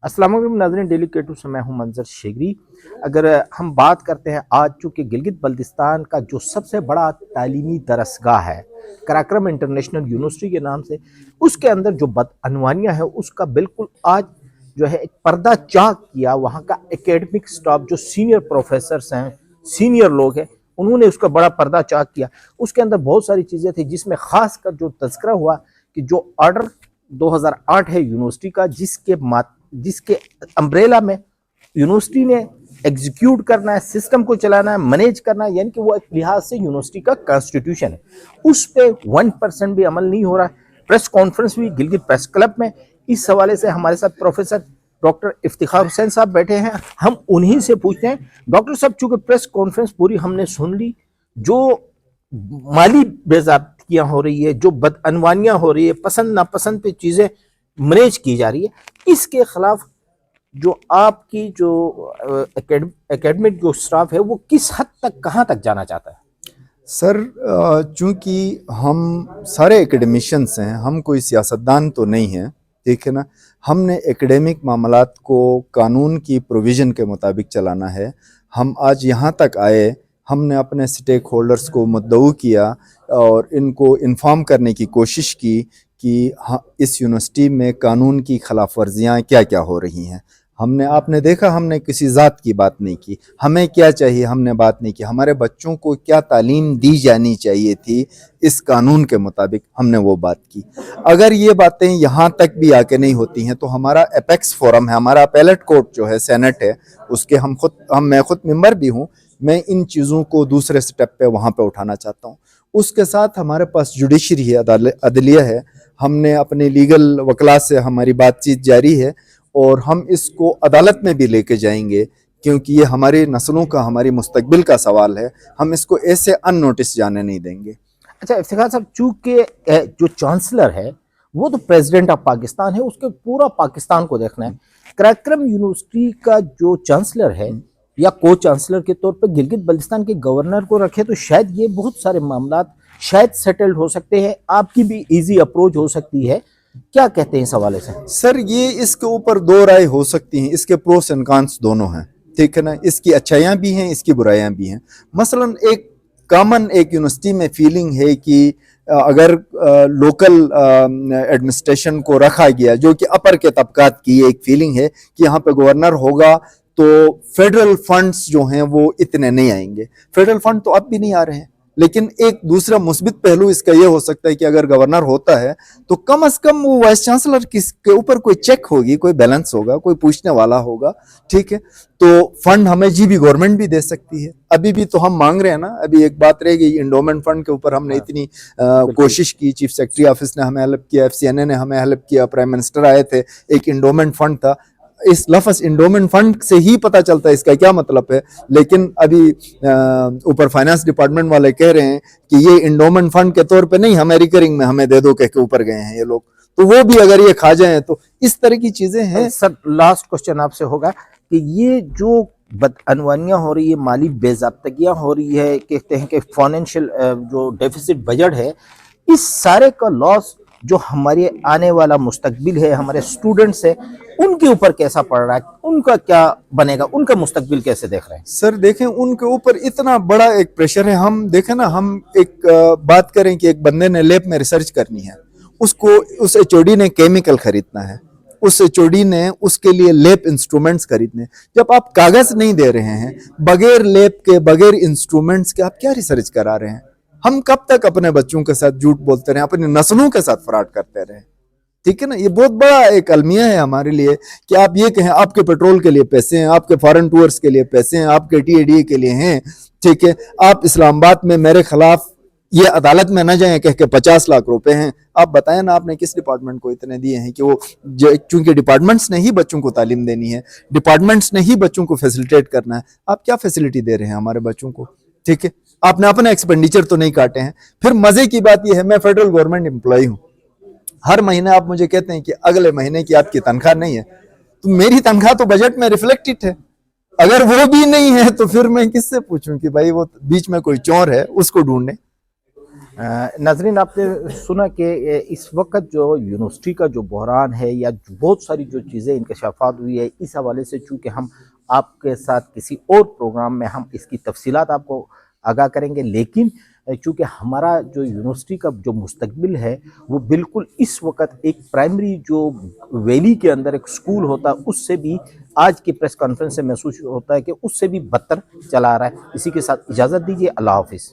अस्सलाम वालेकुम नाज़रीन, डेली K2 से मैं हूं मंजर शेगरी। अगर हम बात करते हैं आज चूँकि गिलगित बल्तिस्तान का जो सबसे बड़ा तालीमी दरसगाह है कराक्रम इंटरनेशनल यूनिवर्सिटी के नाम से, उसके अंदर जो बदअनवानियाँ है उसका बिल्कुल आज जो है एक पर्दा चाक किया। वहाँ का एकेडमिक स्टाफ जो सीनियर प्रोफेसर्स हैं, सीनियर लोग हैं, उन्होंने उसका बड़ा पर्दा चाक किया। उसके अंदर बहुत सारी चीज़ें थी जिसमें खास कर जो तज़किरा हुआ कि जो ऑर्डर 2008 है यूनिवर्सिटी का, जिसके अम्ब्रेला में यूनिवर्सिटी ने एग्जीक्यूट करना है, सिस्टम को चलाना है, मैनेज करना है, यानी कि वो एक लिहाज से यूनिवर्सिटी का कॉन्स्टिट्यूशन है, उस पे 1% भी अमल नहीं हो रहा है। प्रेस कॉन्फ्रेंस हुई गिलगित प्रेस क्लब में, इस हवाले से हमारे साथ प्रोफेसर डॉक्टर इफ्तिखार हुसैन साहब बैठे हैं। हम उन्हीं से पूछते हैं, डॉक्टर साहब चूंकि प्रेस कॉन्फ्रेंस पूरी हमने सुन ली, जो माली बेज़ाब्तियाँ हो रही है, जो बदअनवानियाँ हो रही है, पसंद नापसंद पे चीज़ें मैनेज की जा रही है, इसके खिलाफ जो आपकी जो एकेडमिक जो स्टाफ है वो किस हद तक कहाँ तक जाना चाहता है? सर, चूंकि हम सारे एकेडमिशियंस हैं, हम कोई सियासतदान तो नहीं हैं, ठीक है ना। हमने एकेडमिक मामलात को कानून की प्रोविज़न के मुताबिक चलाना है। हम आज यहाँ तक आए, हमने अपने स्टेक होल्डर्स को मुद्दऊ किया और इनको इन्फॉर्म करने की कोशिश की कि इस यूनिवर्सिटी में कानून की खिलाफ वर्जियाँ क्या क्या हो रही हैं। आपने देखा, हमने किसी ज़ात की बात नहीं की, हमें क्या चाहिए हमने बात नहीं की, हमारे बच्चों को क्या तालीम दी जानी चाहिए थी इस कानून के मुताबिक हमने वो बात की। अगर ये बातें यहाँ तक भी आके नहीं होती हैं तो हमारा एपेक्स फोरम है, हमारा अपेलेट कोर्ट जो है, सेनेट है, उसके मैं खुद मेंबर भी हूँ। मैं इन चीज़ों को दूसरे स्टेप पे वहाँ पे उठाना चाहता हूँ। उसके साथ हमारे पास जुडिशरी है, अदलिया है। हमने अपने लीगल वकला से हमारी बातचीत जारी है और हम इसको अदालत में भी लेके जाएंगे, क्योंकि ये हमारी नस्लों का, हमारी मुस्तकबिल का सवाल है। हम इसको ऐसे अननोटिस जाने नहीं देंगे। अच्छा इफ्तिखार साहब, चूंकि जो चांसलर है वो तो प्रेसिडेंट ऑफ पाकिस्तान है, उसके पूरा पाकिस्तान को देखना है। कराक्रम यूनिवर्सिटी का जो चांसलर है या को चांसलर के तौर पर गिलगित बल्तिस्तान के गवर्नर को रखे तो शायद ये बहुत सारे मामलात शायद सेटल्ड हो सकते हैं, आपकी भी इजी अप्रोच हो सकती है। क्या कहते हैं इस हवाले से? सर, ये इसके ऊपर दो राय हो सकती हैं, इसके प्रोस एंड कॉन्स दोनों हैं, ठीक है ना। इसकी अच्छाइयाँ भी हैं, इसकी बुराइयाँ भी हैं। मसलन एक कॉमन एक यूनिवर्सिटी में फीलिंग है कि अगर लोकल एडमिनिस्ट्रेशन को रखा गया, जो कि अपर के तबकात की एक फीलिंग है कि यहाँ पे गवर्नर होगा तो फेडरल फंड्स जो हैं वो इतने नहीं आएंगे। फेडरल फंड तो अब भी नहीं आ रहे हैं, लेकिन एक दूसरा मुस्बित पहलू इसका ये हो सकता है कि अगर गवर्नर होता है तो कम से कम वो वाइस चांसलर के ऊपर कोई चेक होगी, कोई बैलेंस होगा, कोई पूछने वाला होगा, ठीक है। तो फंड हमें जीबी गवर्नमेंट भी दे सकती है। अभी भी तो हम मांग रहे हैं ना, अभी एक बात रह गई इंडोमेंट फंड के ऊपर। हमने इतनी कोशिश की, चीफ सेक्रेटरी ऑफिस ने हमें हेल्प किया, FCNA ने हमें हेल्प किया, प्राइम मिनिस्टर आए थे, एक इंडोमेंट फंड था। इस लफ्ज़ इंडोमेंट फंड से ही पता चलता है इसका क्या मतलब है। लेकिन अभी ऊपर फाइनेंस डिपार्टमेंट वाले कह रहे हैं कि ये इंडोमेंट फंड के तौर पे नहीं, हमें रिकरिंग में हमें दे दो, कह के ऊपर गए हैं ये लोग। तो वो भी अगर ये खा जाएं तो इस तरह की चीजें हैं। सर, लास्ट क्वेश्चन आपसे होगा कि ये जो बदअनवानियाँ हो रही है, माली बेज़ाब्तगियाँ हो रही है, कहते हैं कि फाइनेंशियल जो डेफिसिट बजट है, इस सारे का लॉस जो हमारे आने वाला मुस्तकबिल है, हमारे स्टूडेंट्स है, उनके ऊपर कैसा पड़ रहा है, उनका क्या बनेगा, उनका मुस्तकबिल कैसे देख रहे हैं? सर देखें, उनके ऊपर इतना बड़ा एक प्रेशर है। हम देखें ना, हम एक बात करें कि एक बंदे ने लैब में रिसर्च करनी है, उसको उस HOD ने केमिकल खरीदना है, उस HOD ने उसके लिए लैब इंस्ट्रूमेंट्स खरीदने। जब आप कागज नहीं दे रहे हैं, बगैर लैब के, बगैर इंस्ट्रूमेंट्स के आप क्या रिसर्च करा रहे हैं? हम कब तक अपने बच्चों के साथ झूठ बोलते रहे, अपनी नस्लों के साथ फ्रॉड करते रहे? ठीक है ना। ये बहुत बड़ा एक अलमिया है हमारे लिए कि आप ये कहें आपके पेट्रोल के लिए पैसे हैं, आपके फॉरेन टूर्स के लिए पैसे हैं, आपके TADA के लिए हैं, ठीक है। आप इस्लामाबाद में मेरे खिलाफ ये अदालत में न जाएं कह के 50 लाख रुपए हैं। आप बताएं ना, आपने किस डिपार्टमेंट को इतने दिए हैं कि वो, चूंकि डिपार्टमेंट्स ने ही बच्चों को तालीम देनी है, डिपार्टमेंट्स ने ही बच्चों को फैसिलिटेट करना है, आप क्या फैसिलिटी दे रहे हैं हमारे बच्चों को? ठीक है, आपने अपने एक्सपेंडिचर तो नहीं काटे हैं। फिर मजे की बात यह है, मैं फेडरल गवर्नमेंट एम्प्लॉय हूँ। हर महीने आप मुझे कहते हैं कि अगले महीने की आपकी तनख्वाह नहीं है, तो मेरी तनख्वाह तो बजट में रिफ्लेक्टेड है। अगर वो भी नहीं है तो फिर मैं किससे पूछूं कि भाई वो बीच में कोई चोर है, उसको ढूंढे। नाजरीन, आपने सुना कि इस वक्त जो यूनिवर्सिटी का जो बहरान है या बहुत सारी जो चीज़ें इंकशाफात हुई है, इस हवाले से चूँकि हम आपके साथ किसी और प्रोग्राम में हम इसकी तफसीलात आपको आगाह करेंगे, लेकिन चूँकि हमारा जो यूनिवर्सिटी का जो मुस्तकबिल है वो बिल्कुल इस वक्त एक प्राइमरी जो वैली के अंदर एक स्कूल होता है उससे भी आज की प्रेस कॉन्फ्रेंस से महसूस होता है कि उससे भी बदतर चला आ रहा है। इसी के साथ इजाज़त दीजिए, अल्लाह हाफिज़।